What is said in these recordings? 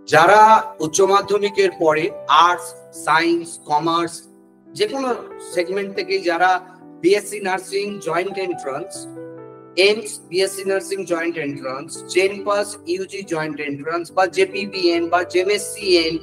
যারা উচ্চ মাধ্যমিকের পরে আর্টস, সায়েন্স, কমার্স যে কোনো সেগমেন্ট থেকে যারা BSc nursing joint entrance, AIIMS BSc nursing joint entrance, JENPAS UG joint entrance বা জেপিবিএন বা জেমএসসিএন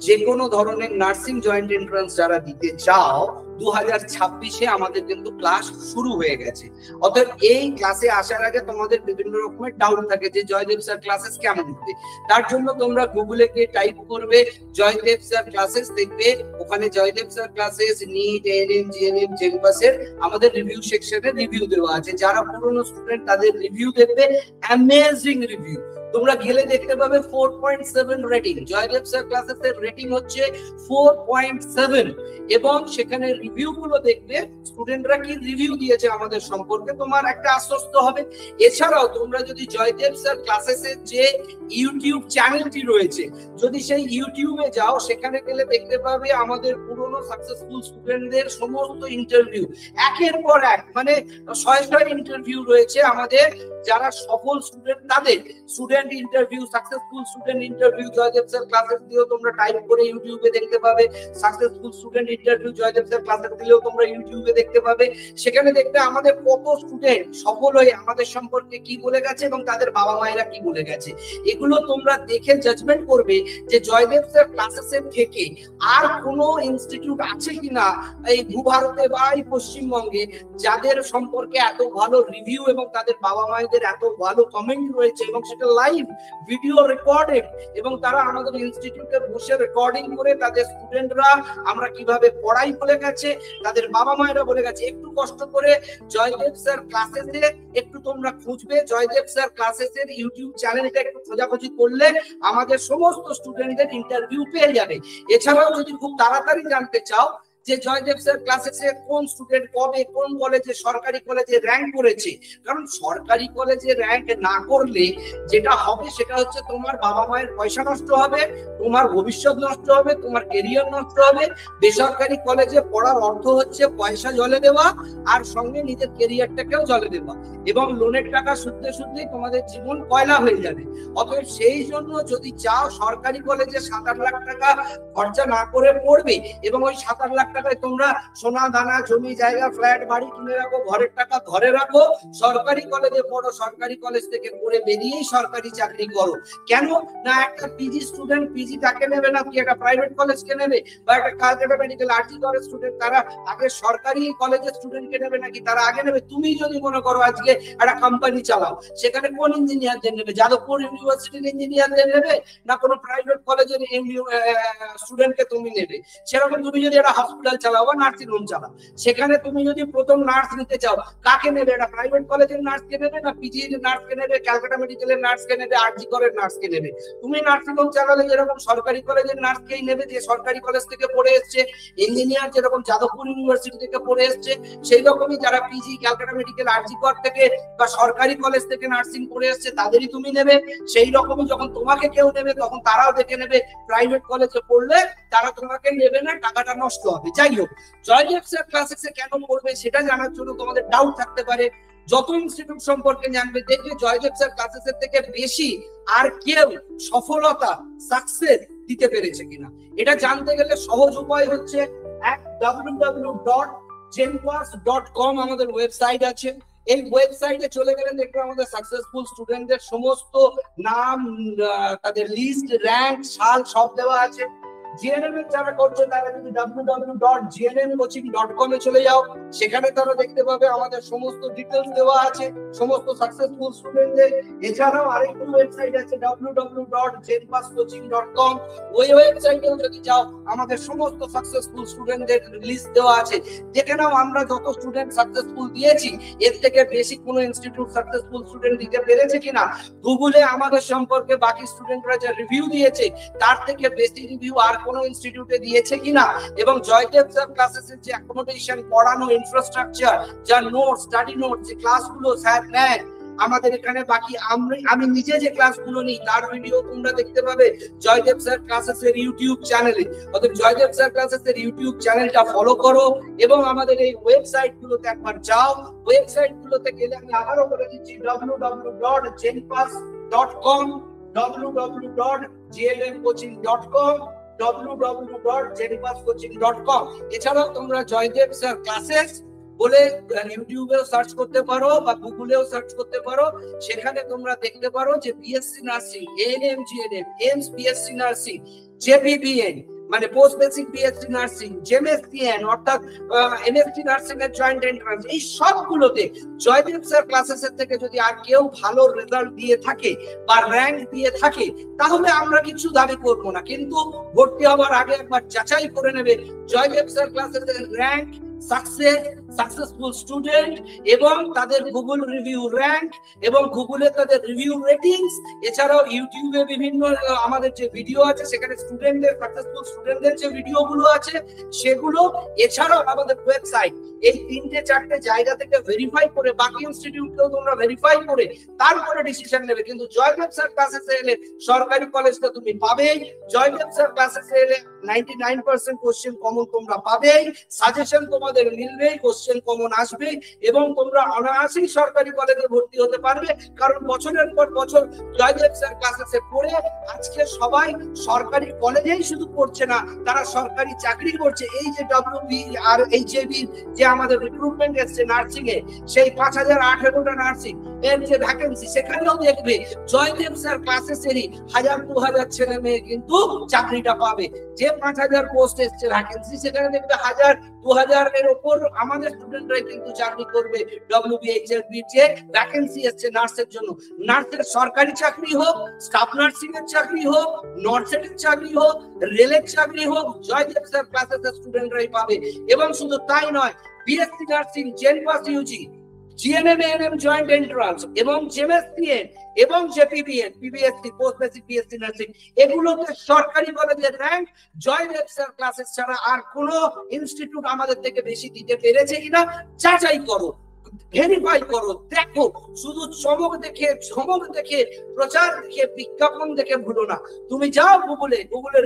যে কোনো ধরনের নার্সিং জয়েন্ট এন্ট্রান্স যারা দিতে চাও 2026-এ আমাদের কিন্তু ক্লাস শুরু হয়ে গেছে। অর্থাৎ এই ক্লাসে আসার আগে তোমাদের বিভিন্ন রকমের ডাউট থাকে যে জয়দেব স্যার ক্লাসেস কেমন হবে। তার জন্য তোমরা গুগলে গিয়ে টাইপ করবে জয়দেব স্যার ক্লাসেস, দেখবে ওখানে Joydeb sir classes, NEET, ANM, GNM, জেনপাসের আমাদের রিভিউ সেকশনে রিভিউ দেওয়া আছে। যারা পুরনো স্টুডেন্ট তাদের রিভিউ দেখবে, অ্যামেজিং রিভিউ। তোমরা গেলে দেখতে পাবে 4.7 রেটিং। জয়দেব স্যার ক্লাসেসের রেটিং হচ্ছে 4.7 এবং সেখানে রিভিউ গুলো দেখবে স্টুডেন্টরা কি রিভিউ দিয়েছে আমাদের সম্পর্কে, তোমার একটা আশ্বস্ত হবে। এছাড়াও তোমরা যদি জয়দেব স্যার ক্লাসেসের যে ইউটিউব চ্যানেলটি রয়েছে, যদি সেই ইউটিউবে যাও সেখানে গেলে দেখতে পাবে আমাদের পুরনো সাকসেসফুল স্টুডেন্টদের সমস্ত ইন্টারভিউ একের পর এক, মানে 100 ইন্টারভিউ রয়েছে আমাদের যারা সফল স্টুডেন্ট তাদের student interview, successful student interview Joydev sir classes দিয়েও তোমরা টাইপ করে ইউটিউবে দেখতে পাবে। Successful student interview Joydev sir classes দিলেও তোমরা ইউটিউবে দেখতে পাবে। সেখানে দেখবে আমাদের কত স্টুডেন্ট সফল হয়ে আমাদের সম্পর্কে কি বলে গেছে এবং তাদের বাবা মায়েরা কি বলে গেছে। এগুলো তোমরা দেখে জাজমেন্ট করবে যে জয়দেব স্যার ক্লাসেসের থেকে আর কোনো ইনস্টিটিউট আছে কিনা এই ভূভারতে বা এই পশ্চিমবঙ্গে যাদের সম্পর্কে এত ভালো রিভিউ এবং তাদের বাবা মায়েদের এত ভালো কমেন্ট রয়েছে এবং সেটা লাইভ ভিডিও রেকর্ডেড এবং তারা আমাদের ইনস্টিটিউটে বসে রেকর্ডিং করে তাদের স্টুডেন্টরা আমরা কিভাবে পড়াই বলে গেছে, তাদের বাবা মায়েরা বলে গেছে। একটু কষ্ট করে জয়দেব স্যার ক্লাসেসে একটু তোমরা খুঁজবে, জয়দেব স্যার ক্লাসেসের ইউটিউব চ্যানেলটা একটু খোঁজাখুঁজি করলে আমাদের সমস্ত স্টুডেন্টদের ইন্টারভিউ পেয়ে যাবে। এছাড়াও যদি খুব তাড়াতাড়ি জানতে চাও যে জয়দেব স্যার ক্লাসেসে কোন স্টুডেন্ট কবে কোন কলেজে সরকারি কলেজে র্যাঙ্ক করেছে, কারণ সরকারি কলেজে র্যাঙ্ক না করলে যেটা হবে সেটা হচ্ছে তোমার বাবা মায়ের পয়সা নষ্ট হবে, তোমার ভবিষ্যৎ নষ্ট হবে, তোমার কেরিয়ার নষ্ট হবে। বেসরকারি কলেজে পড়ার অর্থ হচ্ছে পয়সা জলে দেওয়া আর সঙ্গে নিজের কেরিয়ারটাকেও জলে দেওয়া এবং লোনের টাকা সুদে সুদে তোমাদের জীবন কয়লা হয়ে যাবে। অতএব সেই জন্য যদি চাও সরকারি কলেজে 7-8 লাখ টাকা খরচা না করে পড়বে এবং ওই 7-8 লাখ টাকায় তোমরা সোনা দানা জমি জায়গা ফ্ল্যাট বাড়ি কিনে রাখো, ঘরের টাকা ঘরে রাখো, সরকারি কলেজে পড়ো, সরকারি কলেজ থেকে পড়ে বেরিয়েই সরকারি চাকরি করো। কেন না একটা পিজি স্টুডেন্ট পিজি তাকে নেবে না কি একটা প্রাইভেট কলেজকে নেবে, বা একটা কালকাটা মেডিকেল আরজি কলেজ স্টুডেন্ট তারা আগে সরকারি কলেজের স্টুডেন্টকে নেবে নাকি, তারা আগে নেবে। তুমি যদি মনে করো আজকে একটা কোম্পানি চালাও, সেখানে কোন ইঞ্জিনিয়ারদের নেবে? যাদবপুর ইউনিভার্সিটির ইঞ্জিনিয়ারদের নেবে না কোনো প্রাইভেট কলেজের স্টুডেন্টকে তুমি নেবে? সেরকম তুমি যদি একটা হসপিটাল চালাও বা নার্সিং হোম চালাও, সেখানে তুমি যদি প্রথম নার্স নিতে চাও কাকে নেবে? একটা প্রাইভেট কলেজের নার্সকে নেবে না পিজি নার্সকে নেবে, ক্যালকাটা মেডিকেলের নার্সকে নেবে, আরজি কলেজের নার্সকে নেবে? তুমি নার্সিং হোম চালালে যেরকম সরকারি কলেজের নার্সকেই নেবে যে সরকারি কলেজ থেকে পড়ে এসছে, ইঞ্জিনিয়ার যেরকম যাদবপুর ইউনিভার্সিটি থেকে পড়ে এসছে, সেই রকমই যারা পিজি ক্যালকাটা মেডিকেল আরজি কর থেকে বা সরকারি কলেজ থেকে নার্সিং পড়ে এসছে তাদেরই তুমি নেবে। সেই রকমই যখন তোমাকে কেউ নেবে তখন তারাও দেখে নেবে প্রাইভেট কলেজে পড়লে তারা তোমাকে নেবে না, টাকাটা নষ্ট হবে। যাই হোক, জয়দেব স্যার ক্লাসেসে কেন পড়বে সেটা জানার জন্য তোমাদের ডাউট থাকতে পারে। যত ইনস্টিটিউট সম্পর্কে জানবে দেখবে জয়দেব স্যার ক্লাসেসের থেকে বেশি আর কেউ সফলতা সাকসেস দিতে পেরেছে কিনা। এটা জানতে গেলে সহজ উপায় হচ্ছে www.genpass.com আমাদের ওয়েবসাইট আছে। এই ওয়েবসাইটে চলে গেলে দেখবে আমাদের সাকসেসফুল স্টুডেন্টদের সমস্ত নাম, তাদের লিস্ট, র‍্যাঙ্ক, সাল সব দেওয়া আছে। জিএনএম এর যারা করছে তারা যদি www.gnmcoaching.com এ চলে যাও, সেখানে তারা দেখতে পাবে আমাদের সমস্ত ডিটেইলস দেওয়া আছে সমস্ত সাকসেসফুল স্টুডেন্টদের। এছাড়াও আরেকটা ওয়েবসাইট আছে www.genpasscoaching.com। ওই ওয়েবসাইটেও যদি যাও আমাদের সমস্ত সাকসেসফুল স্টুডেন্টদের লিস্ট দেওয়া আছে। দেখে নাও আমরা যত স্টুডেন্ট সাকসেসফুল দিয়েছি এর থেকে বেশি কোনো ইনস্টিটিউট সাকসেসফুল স্টুডেন্ট দিতে পেরেছে কিনা। গুগলে আমাদের সম্পর্কে বাকি স্টুডেন্টরা যে রিভিউ দিয়েছে তার থেকে বেশি রিভিউ আর কোন ইনস্টিটিউটে দিয়েছে কিনা। এবং জয়দেব স্যার ক্লাসেসের যে অ্যাকোমোডেশন, পড়ানো, ইনফ্রাস্ট্রাকচার, যা নোট, স্টাডি নোট, যে ক্লাসগুলো স্যার নেয় আমাদের এখানে, বাকি আমি নিজে যে ক্লাসগুলো নিই তার ভিডিও তোমরা দেখতে পাবে জয়দেব স্যার ক্লাসেসের ইউটিউব চ্যানেলে। অতএব জয়দেব স্যার ক্লাসেসের ইউটিউব চ্যানেলটা ফলো করো এবং আমাদের এই ওয়েবসাইট গুলোতে একবার যাও। ওয়েবসাইট গুলোতে গেলে আমি আবারও বলে দিচ্ছি www.genpass.com www.jlmcoaching.com, www.jenipascoaching.com। এছাড়াও তোমরা জয়দেব স্যার ক্লাসেস বলে ইউটিউবেও সার্চ করতে পারো বা গুগলেও সার্চ করতে পারো, সেখানে তোমরা দেখতে পারো যে BSc nursing, ANM, GNM, AIIMS BSc nursing, JBBN মানে post basic BSc nursing, JMSCN অর্থাৎ এমএসসি নার্সিং এর জয়েন্ট এন্ট্রান্স, এই সবগুলোতে জয়দেব স্যার ক্লাসেসের থেকে যদি আর কেউ ভালো রেজাল্ট দিয়ে থাকে বা র্যাঙ্ক দিয়ে থাকে, তাহলে আমরা কিছু দাবি করব না, কিন্তু ভর্তি হওয়ার আগে একবার যাচাই করে নেবে জয়দেব স্যার ক্লাসেসের র্যাঙ্ক, সাকসেসফুল স্টুডেন্ট এবং তাদের গুগল রিভিউ র্যাঙ্ক এবং গুগলে তাদের রিভিউ রেটিংস। এছাড়াও ইউটিউবে বিভিন্ন আমাদের যে ভিডিও আছে সেখানে স্টুডেন্টদের, সাকসেসফুল স্টুডেন্টদের যে ভিডিওগুলো আছে সেগুলো, এছাড়াও আমাদের ওয়েবসাইট, এই 3-4টে জায়গা থেকে ভেরিফাই করে, বাকি ইনস্টিটিউটকেও তোমরা ভেরিফাই করে তারপরে ডিসিশন নেবে। কিন্তু জয়দেব স্যার ক্লাসেসে এলে সরকারি কলেজটা তুমি পাবেই, জয়দেব স্যার ক্লাসেসে এলে 99% কোশ্চেন কমন তোমরা পাবেই, সাজেশন তোমাদের মিলবেই, কোশ্চেন কমন আসবে এবং তোমরা অনায়াসেই সরকারি কলেজে ভর্তি হতে পারবে। কারণ বছরের পর বছর জয়দেব স্যার ক্লাসেসে পড়ে আজকে সবাই সরকারি কলেজেই শুধু পড়ছে না, তারা সরকারি চাকরি করছে। এই যে ডব্লিউবি আর এইচএবি যে আমাদের রিক্রুটমেন্ট এসছে নার্সিং এ, সেই 5018টা নার্সিং এর যে ভ্যাকেন্সি, সেখানেও দেখবে জয়দেব স্যার ক্লাসেসেরই 1000-2000 ছেলে মেয়ে কিন্তু চাকরিটা পাবে। যে 5000 পোস্ট এসছে ভ্যাকেন্সি, সেখানে দেখবে 1000-2000 এর উপর আমাদের স্টুডেন্টরাই কিন্তু চাকরি করবে। ডব্লিউবিএইচএলবি যে ভ্যাকেন্সি এসছে নার্সের জন্য, নার্সের সরকারি চাকরি হোক, স্টাফ নার্সিং এর চাকরি হোক, নার্সের চাকরি হোক, রেলের চাকরি হোক, জয়দেব স্যার ক্লাসেসের স্টুডেন্টরাই পাবে। এবং শুধু তাই নয়, BSc nursing, JENPAS UG, GNM, ANM joint entrance এবং জেমএসসিএন এবং JPBN, PBSc post basic BSc nursing, এগুলোতে সরকারি কলেজের র্যাঙ্ক জয়দেব স্যার ক্লাসেস ছাড়া আর কোনো ইনস্টিটিউট আমাদের থেকে বেশি দিতে পেরেছে কিনা যাচাই করো, ভেরিফাই করো, দেখো। শুধু চমক দেখে, ঝমক দেখে, প্রচার দেখে, বিজ্ঞাপন দেখে ভুলো না। তুমি যাও গুগলে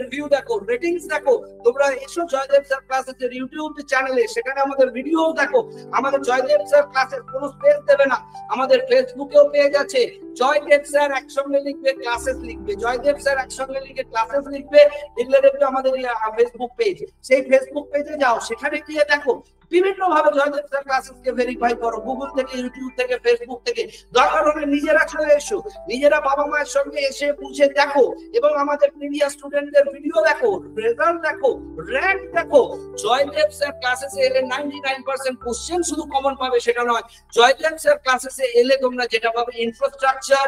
রিভিউ দেখো, রেটিংস দেখো। তোমরা এসো জয়দেব স্যার ক্লাসের ইউটিউব চ্যানেলে, সেখানে আমাদের ভিডিও দেখো। আমাদের জয়দেব স্যার ক্লাসের কোনো স্পেস দেবে না, আমাদের ফেসবুকেও পেজ আছে, জয়দেব স্যার একসঙ্গে লিখবে, ক্লাসেস লিখবে, জয়দেব স্যার একসঙ্গে লিখে ক্লাসেস লিখবে, লিখলে দেখবে আমাদের ফেসবুক পেজ। সেই ফেসবুক পেজে যাও, সেখানে গিয়ে দেখো বিভিন্ন ভাবে জয়দেব স্যার ক্লাসেসকে ভেরিফাই করো, গুগল থেকে, ইউটিউব থেকে, ফেসবুক থেকে। দরকার হলে নিজেরা চলে এসো, নিজেরা বাবা মায়ের সঙ্গে এসে বুঝে দেখো এবং আমাদের প্রিভিয়াস স্টুডেন্টদের ভিডিও দেখো, রেজাল্ট দেখো, র্যাঙ্ক দেখো। জয়দেব স্যার ক্লাসেসে এলে 99% কোশ্চেন শুধু কমন পাবে সেটা নয়, জয়দেব স্যার ক্লাসেসে এলে তোমরা যেটা পাবে infrastructure,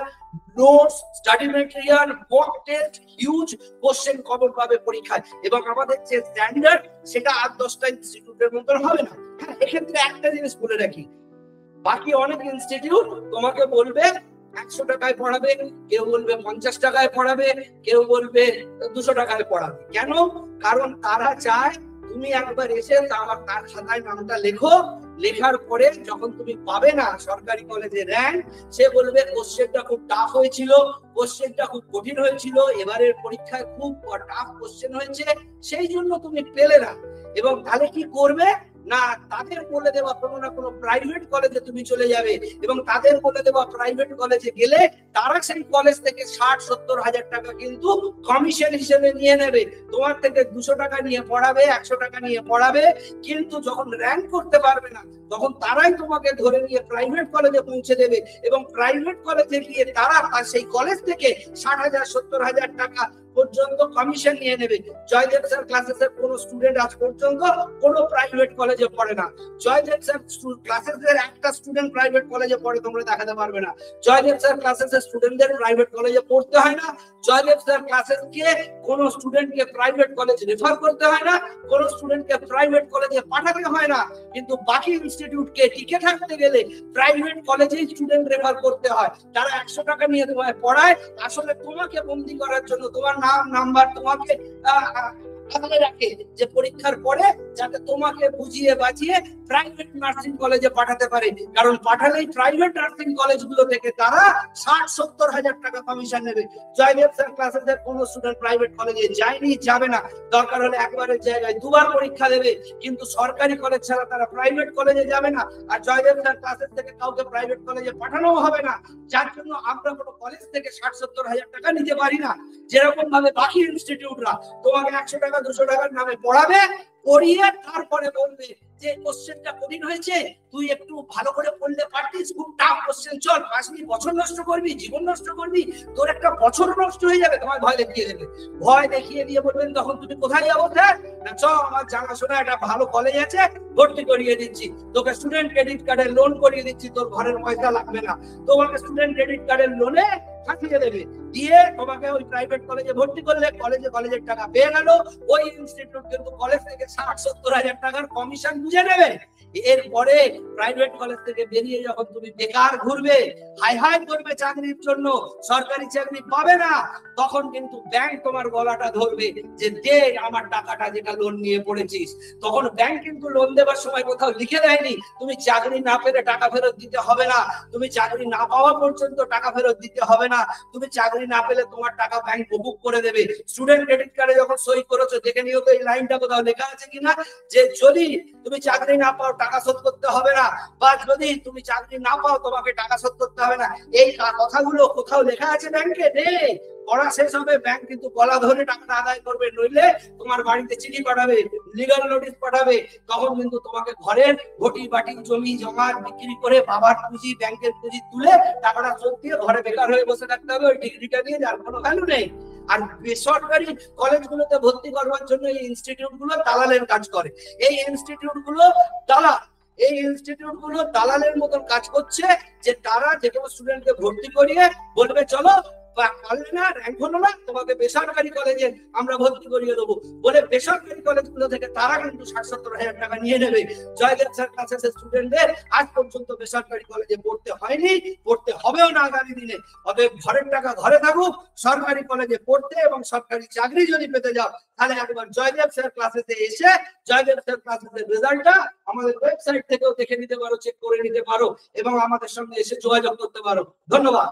notes, study material, mock test, huge question common পাবে পরীক্ষায়। এবং আমাদের যে স্ট্যান্ডার্ড, সেটা 8-10টা ইনস্টিটিউটের মতন হবে না। হ্যাঁ, এক্ষেত্রে একটা জিনিস বলে রাখি, বাকি অনেক ইনস্টিটিউট তোমাকে বলবে 100 টাকায় পড়াবে, কেউ বলবে 50 টাকায় পড়াবে, কেউ বলবে 200 টাকায় পড়াবে। কেন? কারণ তারা চায় তুমি একবার এসে তার খাতায় নামটা লেখো, লেখার পরে যখন তুমি পাবে না সরকারি কলেজে র্যাঙ্ক, সে বলবে কোশ্চেনটা খুব টাফ হয়েছিল, কোশ্চেনটা খুব কঠিন হয়েছিল, এবারের পরীক্ষায় খুব টাফ কোশ্চেন হয়েছে, সেই জন্য তুমি পেলে না। এবং তাহলে কি করবে না, তাদের বলে দেওয়া কোনো না কোনো প্রাইভেট কলেজে তুমি চলে যাবে এবং তাদের বলে দেওয়া প্রাইভেট কলেজে গেলে তারা সেই কলেজ থেকে 60-70 হাজার টাকা কিন্তু কমিশন হিসেবে নিয়ে নেবে। তোমার থেকে 200 টাকা নিয়ে পড়াবে, 100 টাকা নিয়ে পড়াবে, কিন্তু যখন র্যাঙ্ক করতে পারবে না তখন তারাই তোমাকে ধরে নিয়ে প্রাইভেট কলেজে পৌঁছে দেবে এবং প্রাইভেট কলেজে গিয়ে তারা সেই কলেজ থেকে 60,000-70 হাজার টাকা পর্যন্ত কমিশন নিয়ে নেবে। জয়দেব স্যার ক্লাসেসের কোন স্টুডেন্ট আজ পর্যন্ত কোনো প্রাইভেট কলেজে পড়ে না। জয়দেব স্যার ক্লাসেসের একটা স্টুডেন্ট প্রাইভেট কলেজে পড়ে তোমরা দেখাতে পারবে না। জয়দেব স্যার ক্লাসেসের স্টুডেন্টদের প্রাইভেট কলেজে পড়তে হয় না। জয়দেব স্যার ক্লাসেসকে কোন স্টুডেন্টকে প্রাইভেট কলেজ রেফার করতে হয় না, কোন স্টুডেন্টকে প্রাইভেট কলেজে পাঠাতে হয় না। কিন্তু বাকি ইনস্টিটিউটকে টিকে থাকতে গেলে প্রাইভেট কলেজেই স্টুডেন্ট রেফার করতে হয়। তারা 100 টাকা নিয়ে তোমায় পড়ায়, আসলে তোমাকে বন্দি করার জন্য, তোমার নাম নাম্বার, তোমাকে আগলে রাখে যে পরীক্ষার পরে যাতে তোমাকে বুঝিয়ে বাঁচিয়ে প্রাইভেট নার্সিং কলেজে পাঠাতে পারে, কারণ পাঠালেই প্রাইভেট নার্সিং কলেজগুলো থেকে তারা 60-70 হাজার টাকা কমিশন নেবে। জয়দেব স্যার ক্লাসেসের কোনো স্টুডেন্ট প্রাইভেট কলেজে যায়নি, যাবে না, দরকার হলে একবারের জায়গায় দুবার পরীক্ষা দেবে, কিন্তু সরকারি কলেজ ছাড়া তারা প্রাইভেট কলেজে যাবে না। আর জয়দেব স্যার ক্লাসেস থেকে কাউকে প্রাইভেট কলেজে পাঠানো হবে না, যার জন্য আমরা কোনো কলেজ থেকে 60-70 হাজার টাকা নিতে পারি না। যেরকম ভাবে বাকি ইনস্টিটিউটরা তোমাকে 100 টাকা 200 টাকার নামে পড়াবে, পড়িয়ে তারপরে বলবে যে কোশ্চেনটা কঠিন হয়েছে, তুই একটু ভালো করে পড়লে পারতিস, খুব টাফ কোশ্চেন, চল 5 মিনিট বছর নষ্ট করবি, জীবন নষ্ট করবি, তোর একটা বছর নষ্ট হয়ে যাবে, তোমায় ভয় দেখিয়ে দেবে। ভয় দেখিয়ে দিয়ে বলবেন তখন তুমি কোথায় যাবো স্যার, না চ আমার জানাশোনা একটা ভালো কলেজ আছে, ভর্তি করিয়ে দিচ্ছি, তোকে স্টুডেন্ট ক্রেডিট কার্ডের লোন করিয়ে দিচ্ছি, তোর ঘরের পয়সা লাগবে না, তোমাকে স্টুডেন্ট ক্রেডিট কার্ডের লোনে ফাঁসিয়ে দেবে, দিয়ে তোমাকে ওই প্রাইভেট কলেজে ভর্তি করলে কলেজের টাকা পেয়ে গেল, ওই ইনস্টিটিউট কিন্তু কলেজ থেকে 60-70 হাজার টাকার কমিশন বুঝে নেবে। এরপরে প্রাইভেট কলেজ থেকে বেরিয়ে যখন তুমি বেকার ঘুরবে, হাই হাই করবে চাকরির জন্য, সরকারি চাকরি পাবে না, তখন কিন্তু ব্যাংক তোমার গলাটা ধরবে যে দে আমার টাকাটা যেটা লোন নিয়ে পড়েছিস। তখন ব্যাংক কিন্তু লোন দেওয়ার সময় কোথাও লিখে দেয়নি তুমি চাকরি না পেলে টাকা ফেরত দিতে হবে না, তুমি চাকরি না পাওয়া পর্যন্ত টাকা ফেরত দিতে হবে না, তুমি চাকরি না পেলে তোমার টাকা ব্যাংক বুক করে দেবে। স্টুডেন্ট ক্রেডিট কার্ডে যখন সই করেছো দেখে নিও তো এই লাইনটা কোথাও লেখা আছে কিনা, যে যদি তুমি চাকরি না পাও টাকা শোধ করতে হবে না, বা যদি তুমি চাকরি না পাও তোমাকে টাকা শোধ করতে হবে না, এই কথাগুলো কোথাও লেখা আছে ব্যাংকে? নেই। পড়া শেষ হবে, ব্যাংক কিন্তু গলা ধরে টাকাটা আদায় করবে, নইলে তোমার বাড়িতে চিঠি পাঠাবে, লিগাল নোটিশ পাঠাবে, তখন কিন্তু তোমাকে ঘরের ঘটি বাটি জমি জমা বিক্রি করে বাবার পুঁজি ব্যাংকের পুঁজি তুলে টাকাটা শোধ দিয়ে ঘরে বেকার হয়ে বসে থাকতে হবে ওই ডিগ্রিটা নিয়ে, যার কোনো ভ্যালু নেই। আর বেসরকারি কলেজগুলোতে ভর্তি করবার জন্য এই ইনস্টিটিউট গুলো দালালের কাজ করে, এই ইনস্টিটিউট গুলো দালাল, এই ইনস্টিটিউট গুলো দালালের মতন কাজ করছে, যে তারা যে কোনো স্টুডেন্টকে ভর্তি করিয়ে বলবে চলো, পারলে না র্যাঙ্ক হলো না, তোমাকে বেসরকারি কলেজে আমরা ভর্তি করিয়ে দেবো বলে বেসরকারি কলেজগুলো থেকে তারা কিন্তু 60-70 হাজার টাকা নিয়ে নেবে। জয়দেব স্যার ক্লাসেসের স্টুডেন্টদের আজ পর্যন্ত বেসরকারি কলেজে পড়তে হয়নি, পড়তে হবেও না আগামী দিনে। অতএব ঘরের টাকা ঘরে থাকুক, সরকারি কলেজে পড়তে এবং সরকারি চাকরি যদি পেতে যাও তাহলে একবার জয়দেব স্যার ক্লাসেসে এসে জয়দেব স্যার ক্লাসেসের রেজাল্টটা আমাদের ওয়েবসাইট থেকেও দেখে নিতে পারো, চেক করে নিতে পারো এবং আমাদের সঙ্গে এসে যোগাযোগ করতে পারো। ধন্যবাদ।